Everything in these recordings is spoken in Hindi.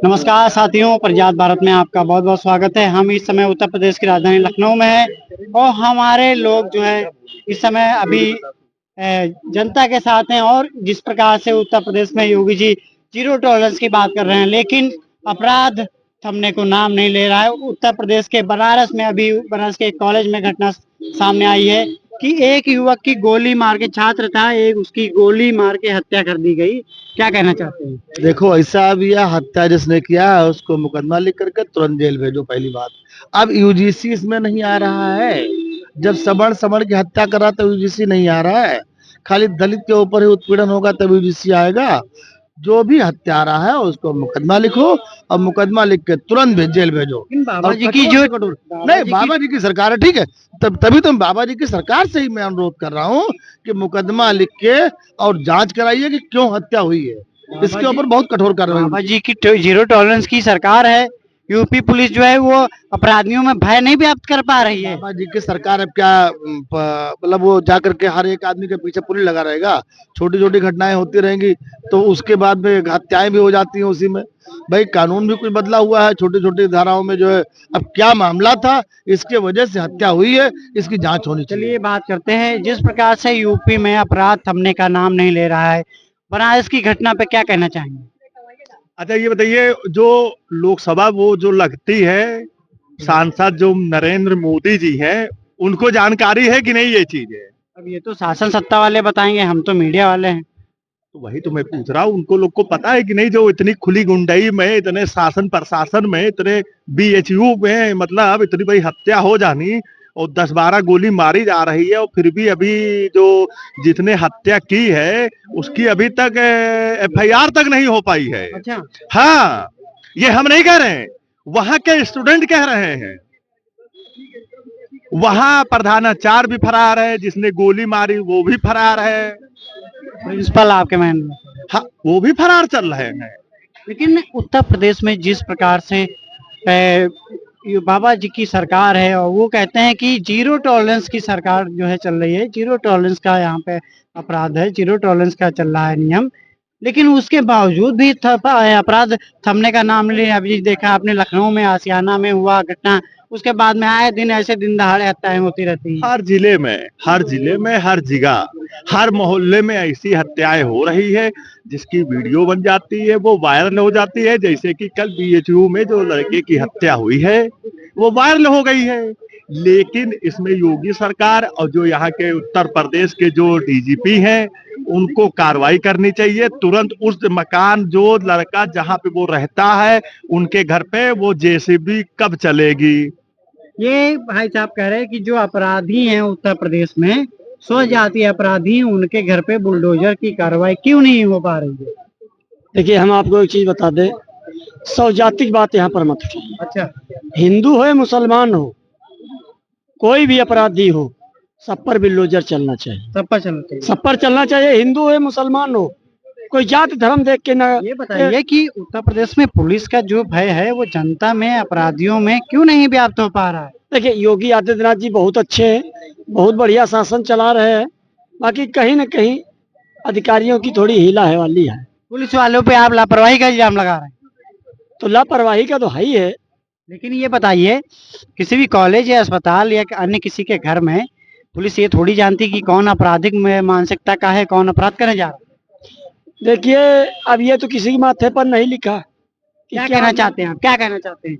नमस्कार साथियों, प्रजात भारत में आपका बहुत बहुत स्वागत है। हम इस समय उत्तर प्रदेश की राजधानी लखनऊ में हैं और हमारे लोग जो है इस समय अभी जनता के साथ हैं और जिस प्रकार से उत्तर प्रदेश में योगी जी जीरो टॉलरेंस की बात कर रहे हैं, लेकिन अपराध थमने को नाम नहीं ले रहा है। उत्तर प्रदेश के बनारस में अभी बनारस के एक कॉलेज में घटना सामने आई है कि एक युवक की गोली मार के, छात्र था एक, उसकी गोली मार के हत्या कर दी गई। क्या कहना चाहते हैं? देखो, ऐसा भी है, हत्या जिसने किया है उसको मुकदमा लिख करके तुरंत जेल भेजो, पहली बात। अब यूजीसी इसमें नहीं आ रहा है। जब समण समण की हत्या कर रहा तो यूजीसी नहीं आ रहा है। खाली दलित के ऊपर ही उत्पीड़न होगा तब यूजीसी आएगा। जो भी हत्यारा है उसको मुकदमा लिखो और मुकदमा लिख के तुरंत जेल भेजो। बाबा जी की जो नहीं, बाबा जी की सरकार है, ठीक है। तभी तो बाबा जी की सरकार से ही मैं अनुरोध कर रहा हूँ कि मुकदमा लिख के और जांच कराइए कि क्यों हत्या हुई है। इसके ऊपर बहुत कठोर कार्रवाई। बाबा जी की जीरो टॉलरेंस की सरकार है। यूपी पुलिस जो है वो अपराधियों में भय नहीं व्याप्त कर पा रही है। बाबा जी की सरकार अब क्या मतलब वो जाकर के हर एक आदमी के पीछे पुलिस लगा रहेगा? छोटी छोटी घटनाएं होती रहेंगी तो उसके बाद में हत्याएं भी हो जाती हैं उसी में। भाई, कानून भी कुछ बदला हुआ है, छोटी छोटी धाराओं में जो है। अब क्या मामला था, इसके वजह से हत्या हुई है, इसकी जांच होनी चाहिए। चलिए बात करते हैं, जिस प्रकार से यूपी में अपराध थमने का नाम नहीं ले रहा है, बनारस की घटना पे क्या कहना चाहेंगे? अच्छा, ये बताइए, जो लोकसभा वो जो लगती है, सांसद जो नरेंद्र मोदी जी हैं, उनको जानकारी है कि नहीं ये चीज है? अब ये तो शासन सत्ता वाले बताएंगे, हम तो मीडिया वाले हैं। तो वही तो मैं पूछ रहा हूँ, उनको लोग को पता है कि नहीं? जो इतनी खुली गुंडई में, इतने शासन प्रशासन में, इतने बीएचयू में, मतलब इतनी बड़ी हत्या हो जानी और 10-12 गोली मारी जा रही है और फिर भी अभी जो जितने हत्या की है उसकी अभी तक एफआईआर तक नहीं हो पाई है। अच्छा, हाँ, ये हम नहीं कह रहे हैं, वहां के स्टूडेंट कह रहे हैं। वहां प्रधानाचार्य भी फरार है, जिसने गोली मारी वो भी फरार है। प्रिंसिपल आपके मान में? हाँ, वो भी फरार चल रहे हैं। लेकिन उत्तर प्रदेश में जिस प्रकार से ये बाबा जी की सरकार है और वो कहते हैं कि जीरो टॉलरेंस की सरकार जो है चल रही है, जीरो टॉलरेंस का यहाँ पे अपराध है, जीरो टॉलरेंस का चल रहा है नियम, लेकिन उसके बावजूद भी अपराध थमने का नाम नहीं ले। अभी देखा आपने लखनऊ में आशियाना में हुआ घटना, उसके बाद में आए दिन ऐसे दिन दहाड़े हत्याएं होती रहती हैं। हर जिले में, हर जिले में, हर जगह, हर मोहल्ले में ऐसी हत्याएं हो रही है जिसकी वीडियो बन जाती है, वो वायरल हो जाती है। जैसे कि कल बीएचयू में जो लड़के की हत्या हुई है वो वायरल हो गई है। लेकिन इसमें योगी सरकार और जो यहाँ के उत्तर प्रदेश के जो डीजीपी हैं उनको कार्रवाई करनी चाहिए तुरंत। उस मकान, जो लड़का जहाँ पे वो रहता है, उनके घर पे वो जेसीबी कब चलेगी? ये भाई साहब कह रहे हैं कि जो अपराधी हैं उत्तर प्रदेश में, स्वजातीय अपराधी, उनके घर पे बुलडोजर की कार्रवाई क्यों नहीं हो पा रही है? देखिए, हम आपको एक चीज बता दें, स्वजाति की बात यहाँ पर मत उठाइए। अच्छा, हिंदू हो या मुसलमान हो, कोई भी अपराधी हो, सब पर बुलडोजर चलना चाहिए, सब पर चलना चाहिए। सब पर चलना चाहिए। हिंदू हो या मुसलमान हो, कोई जात धर्म देख के ना। ये बताइए कि उत्तर प्रदेश में पुलिस का जो भय है वो जनता में, अपराधियों में क्यों नहीं व्याप्त हो पा रहा है? देखिए, योगी आदित्यनाथ जी बहुत अच्छे हैं, बहुत बढ़िया शासन चला रहे हैं। बाकी कहीं ना कहीं अधिकारियों की थोड़ी हीला है वाली है। पुलिस वालों पे आप लापरवाही का इल्जाम लगा रहे हैं। तो लापरवाही का तो है ही है। लेकिन ये बताइए, किसी भी कॉलेज या अस्पताल या अन्य किसी के घर में पुलिस ये थोड़ी जानती कि कौन आपराधिक मानसिकता का है, कौन अपराध करने जा रहा है। देखिए, अब ये तो किसी के माथे पर नहीं लिखा। क्या कहना चाहते हैं आप? क्या कहना चाहते हैं?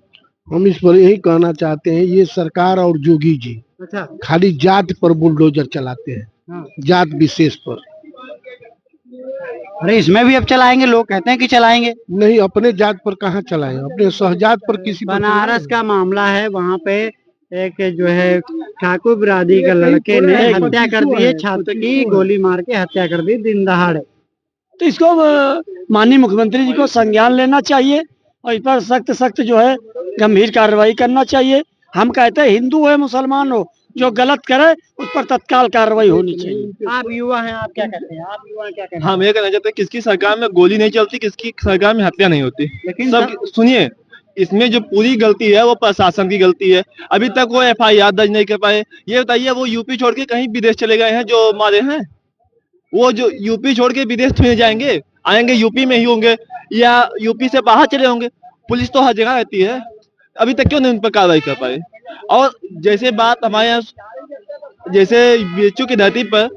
हम इस पर यही कहना चाहते हैं, ये सरकार और जोगी जी अच्छा, खाली जात पर बुलडोजर चलाते हैं। हाँ। जात विशेष पर अरे इसमें भी अब चलाएंगे, लोग कहते हैं कि चलाएंगे। नहीं, अपने जात पर कहाँ चलाएं, अपने सहजात पर किसी पर बनारस का मामला है, वहाँ पे एक जो है ठाकुर बिरादरी के लड़के ने हत्या कर दी है, छात्र की गोली मार के हत्या कर दी दिन दहाड़े। तो इसको माननीय मुख्यमंत्री जी को संज्ञान लेना चाहिए और इस पर सख्त सख्त जो है गंभीर कार्रवाई करना चाहिए। हम कहते हैं, हिंदू हो मुसलमान हो, जो गलत करे उस पर तत्काल कार्रवाई होनी चाहिए। आप युवा हैं, आप क्या कहते हैं? आप युवा क्या कहते हैं? हम ये कहना चाहते हैं, किसकी सरकार में गोली नहीं चलती, किसकी सरकार में हत्या नहीं होती। लेकिन सब सुनिए, इसमें जो पूरी गलती है वो प्रशासन की गलती है। अभी तक वो एफआईआर दर्ज नहीं कर पाए। ये बताइए, वो यूपी छोड़ के कहीं विदेश चले गए हैं जो मारे हैं? वो जो यूपी छोड़ के विदेश में जाएंगे, आएंगे यूपी में ही होंगे या यूपी से बाहर चले होंगे? पुलिस तो हर जगह रहती है, अभी तक क्यों नहीं उन पर कार्रवाई कर पाए। और जैसे बात हमारे यहाँ जैसे बीएचयू की धरती पर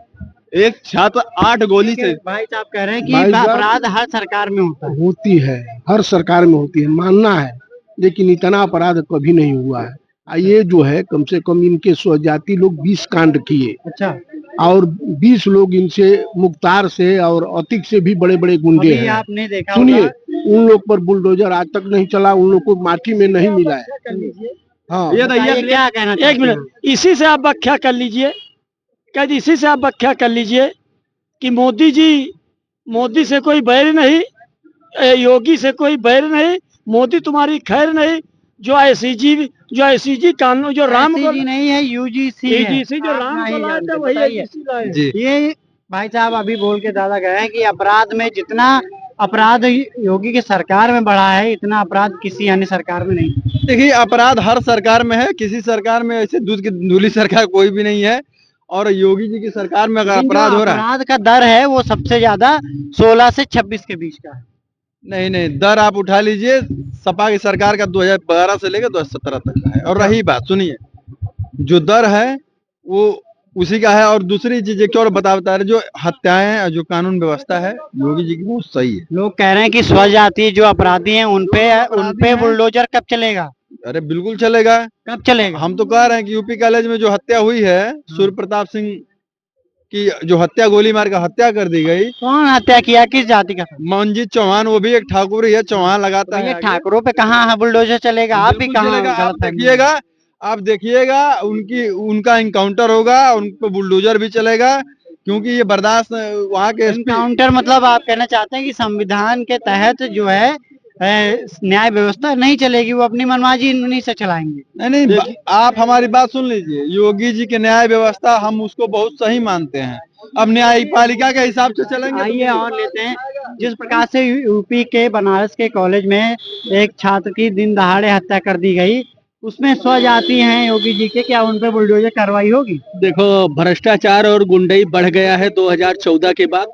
एक छात्र 8 गोली से, भाई साहब कह रहे हैं कि भाई साहब- अपराध हर सरकार में होता है। होती है, हर सरकार में होती है, मानना है, लेकिन इतना अपराध कभी नहीं हुआ है। ये जो है कम से कम इनके स्वजाति लोग 20 कांड किए अच्छा, और 20 लोग इनसे मुख्तार से और अतिक से भी बड़े बड़े गुंडे अभी हैं। आपने देखा सुनिए, होगा उन लोग पर बुलडोजर आज तक नहीं चला, उन लोग को माटी में नहीं मिला है। हाँ, ये बताइए क्या कहना एक चाहते मिनट, हैं? इसी से आप व्याख्या कर लीजिए, क्या जी, इसी से आप व्याख्या कर लीजिए कि मोदी से कोई बैर नहीं, योगी से कोई बैर नहीं, मोदी तुम्हारी खैर नहीं, जो आईसीजी कानून जो राम को ICG नहीं है, UGC है। यूजीसी जो आप राम नहीं को लाए थे जानते, वही बताइए। ICC लाए। जी ये भाई साहब अभी बोल के दादा गए हैं कि अपराध में जितना अपराध योगी की सरकार में बढ़ा है, इतना अपराध किसी अन्य सरकार में नहीं। देखिए, अपराध हर सरकार में है, किसी सरकार में ऐसे दूध की धुली सरकार कोई भी नहीं है। और योगी जी की सरकार में अगर लेकिन जो अपराध हो रहा है, अपराध का दर है वो सबसे ज्यादा 16 से 26 के बीच का है। नहीं, दर आप उठा लीजिए, सपा की सरकार का 2012 से लेकर 2017 तक का है। और रही बात, सुनिए, जो दर है वो उसी का है। और दूसरी चीज एक और बता रहे, जो हत्याएं, जो कानून व्यवस्था है योगी जी की बहुत सही है। लोग कह रहे हैं कि स्वजाति जो अपराधी हैं उनपे बुलडोजर कब चलेगा? अरे बिल्कुल चलेगा, कब चलेगा? हम तो कह रहे हैं कि यूपी कॉलेज में जो हत्या हुई है, सूर्य प्रताप सिंह की जो हत्या, गोली मार कर हत्या कर दी गई, कौन हत्या किया, किस जाति का था? मनजीत चौहान, वो भी एक ठाकुर ही है, चौहान लगाता ये है आगे। ठाकुरों पे कहाँ है बुलडोजर चलेगा? आप भी बिल्कुल कहाँ चलेगा, गलत फहमी? आप देखिएगा उनका इनकाउंटर होगा, उन पे बुलडोजर भी चलेगा, क्योंकि ये बर्दाश्त वहाँ के एसपी। एनकाउंटर मतलब आप कहना चाहते हैं कि संविधान के तहत जो है न्याय व्यवस्था नहीं चलेगी, वो अपनी मनमाजी नहीं से चलाएंगे। नहीं, आप हमारी बात सुन लीजिए, योगी जी की न्याय व्यवस्था हम उसको बहुत सही मानते हैं। अब न्यायपालिका के हिसाब से चलेंगे। आइए और लेते हैं, जिस प्रकार से यूपी के बनारस के कॉलेज में एक छात्र की दिन दहाड़े हत्या कर दी गई, उसमें स्वजाति हैं योगी जी के, क्या उन पर बुलडोजर कार्रवाई होगी? देखो, भ्रष्टाचार और गुंडई बढ़ गया है 2014 के बाद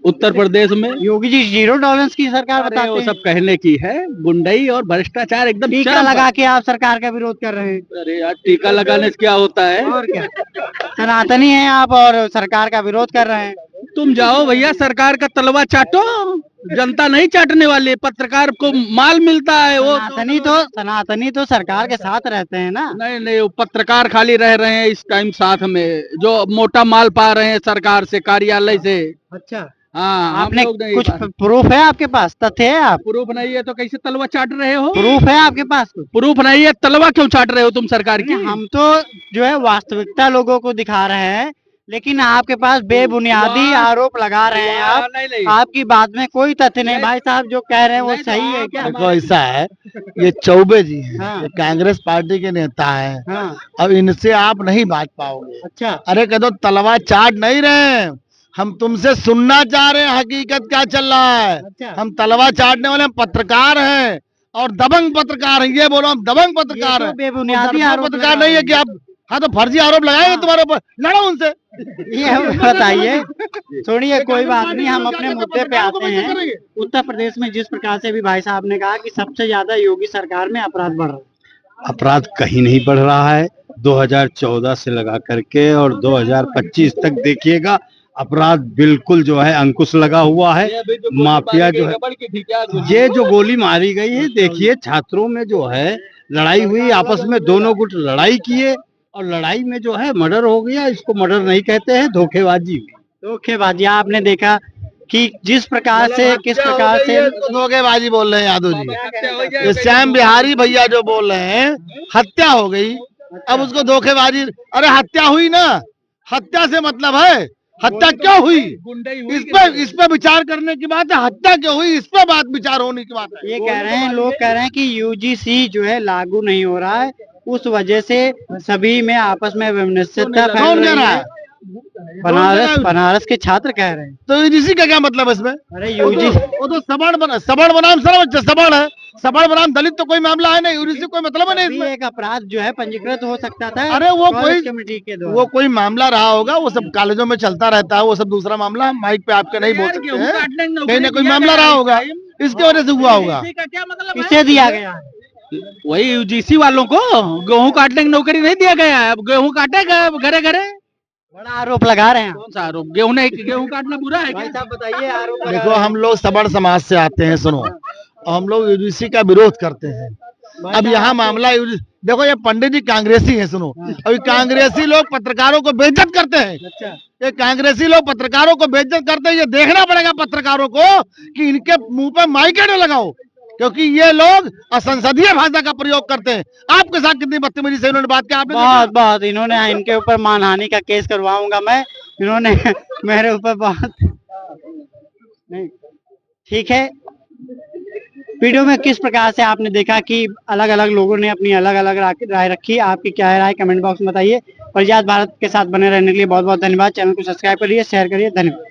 उत्तर प्रदेश में। योगी जी 0 टॉलरेंस की सरकार अरे बताते वो हैं। सब कहने की है, गुंडई और भ्रष्टाचार एकदम टीका चरम लगा के आप सरकार का विरोध कर रहे हैं। पर। अरे यार, टीका लगाने से क्या होता है? और क्या, सनातनी हैं आप और सरकार का विरोध कर रहे हैं। तुम जाओ भैया, सरकार का तलवा चाटो, जनता नहीं चाटने वाली, पत्रकार को माल मिलता है। वो सनातनी तो सरकार के साथ रहते हैं ना। नहीं, वो पत्रकार खाली रह रहे हैं इस टाइम साथ में, जो मोटा माल पा रहे हैं सरकार से, कार्यालय से। अच्छा, हाँ, हम आपने लोग नहीं कुछ पा रहे। प्रूफ है आपके पास? तथ्य है? आप प्रूफ नहीं है तो कैसे तलवा चाट रहे हो? प्रूफ है आपके पास कुछ? प्रूफ नहीं है, तलवा क्यों चाट रहे हो तुम सरकार की? हम तो जो है वास्तविकता लोगों को दिखा रहे हैं, लेकिन आपके पास बेबुनियादी आरोप लगा रहे हैं आप। नहीं। आपकी बात में कोई तथ्य नहीं। भाई साहब जो कह रहे हैं वो सही है क्या? देखो ऐसा है, ये चौबे जी हैं, हाँ। ये कांग्रेस पार्टी के नेता हैं। हाँ, अब इनसे आप नहीं बात पाओगे। अच्छा, अरे कह दो, तलवा चाट नहीं रहे हैं, हम तुमसे सुनना चाह रहे हैं हकीकत क्या चल रहा है। अच्छा। हम तलवा चाटने वाले पत्रकार हैं और दबंग पत्रकार हैं, ये बोलो, हम दबंग पत्रकार ये हैं। तो बेबुनियादी और आरोप पत्रकार लगा नहीं है रहे कि आप, हाँ तो फर्जी आरोप लगाएंगे तुम्हारे ऊपर, लड़ो उनसे। ये बताइए, छोड़िए कोई बात नहीं, हम अपने मुद्दे पे आते हैं। उत्तर प्रदेश में जिस प्रकार से भी भाई साहब ने कहा कि सबसे ज्यादा योगी सरकार में अपराध बढ़ रहा है। अपराध कहीं नहीं बढ़ रहा है, 2014 से लगा करके और 2025 तक देखिएगा, अपराध बिल्कुल जो है अंकुश लगा हुआ है। माफिया जो है, ये जो गोली मारी गई है, देखिए छात्रों में जो है लड़ाई हुई, आपस में दोनों गुट लड़ाई किए और लड़ाई में जो है मर्डर हो गया। इसको मर्डर नहीं कहते हैं, धोखेबाजी हुई। धोखेबाजी आपने देखा कि जिस प्रकार से किस प्रकार से धोखेबाजी बोल रहे हैं यादव जी। ये श्याम बिहारी भैया जो बोल रहे हैं हत्या हो गई, अब उसको धोखेबाजी। अरे हत्या हुई ना, हत्या से मतलब है हत्या क्यों हुई, इस पे विचार करने की बात है। हत्या क्यों हुई, इस पे बात विचार होने की बात है। ये कह रहे हैं, लोग कह रहे हैं कि यूजीसी जो है लागू नहीं हो रहा है, उस वजह से सभी में आपस में वैमनस्यता फैल कौन कह रही रहा है। है? बनारस के छात्र कह रहे हैं। तो यूजीसी का क्या मतलब है इसमें? अरे यूजी वो तो सबड़ बनाम सबड़ है, सवर्ण ब्राह्मण दलित तो कोई मामला है नहीं, यूजीसी कोई मतलब है नहीं भी इसमें। एक अपराध जो है पंजीकृत हो सकता था अरे वो कॉलेज कोई कमेटी के द्वारा। वो कोई मामला रहा होगा, वो सब कॉलेजों में चलता रहता है, वो सब दूसरा मामला, हम माइक पे आपके नहीं बोल यार, सकते गेहूं हैं। काटने की कहीं नौकरी ना कोई दिया मामला गया रहा है होगा, इस टाइम। इसकी वजह से हुआ होगा। UGC का क्या मतलब है? किसे दिया गया है? वही यूजीसी वालों को गेहूं काटने की नौकरी नहीं दिया गया है। अब गेहूं काटेगा घरे घरे। बड़ा आरोप लगा रहे हैं। कौन सा आरोप? गेहूं काटना बुरा है भाई क्या? साहब बताइए आरोप लगा देखो रहे हैं। हम लोग सवर्ण समाज से आते हैं, सुनो, और हम लोग यूजीसी का विरोध करते हैं। भाई अब साहब, यहाँ आपको- मामला देखो, ये पंडित जी कांग्रेसी हैं, सुनो, अभी कांग्रेसी लोग पत्रकारों को बेइज्जत करते हैं। अच्छा ये कांग्रेसी लोग पत्रकारों को बेइज्जत करते हैं, ये देखना पड़ेगा पत्रकारों को कि इनके मुंह पे माइक न लगाओ, क्योंकि ये लोग असंसदीय भाषा का प्रयोग करते हैं। आपके साथ कितनी बदतमीजी से इन्होंने बात की, आपने बहुत बहुत इन्होंने इनके ऊपर मानहानि का केस करवाऊंगा मैं। इन्होंने मेरे ऊपर बहुत नहीं ठीक है। वीडियो में किस प्रकार से आपने देखा कि अलग अलग लोगों ने अपनी अलग अलग राय रखी, आपकी क्या राय कमेंट बॉक्स में बताइए। प्रजात भारत के साथ बने रहने के लिए बहुत बहुत धन्यवाद। चैनल को सब्सक्राइब करिए, शेयर करिए, धन्यवाद।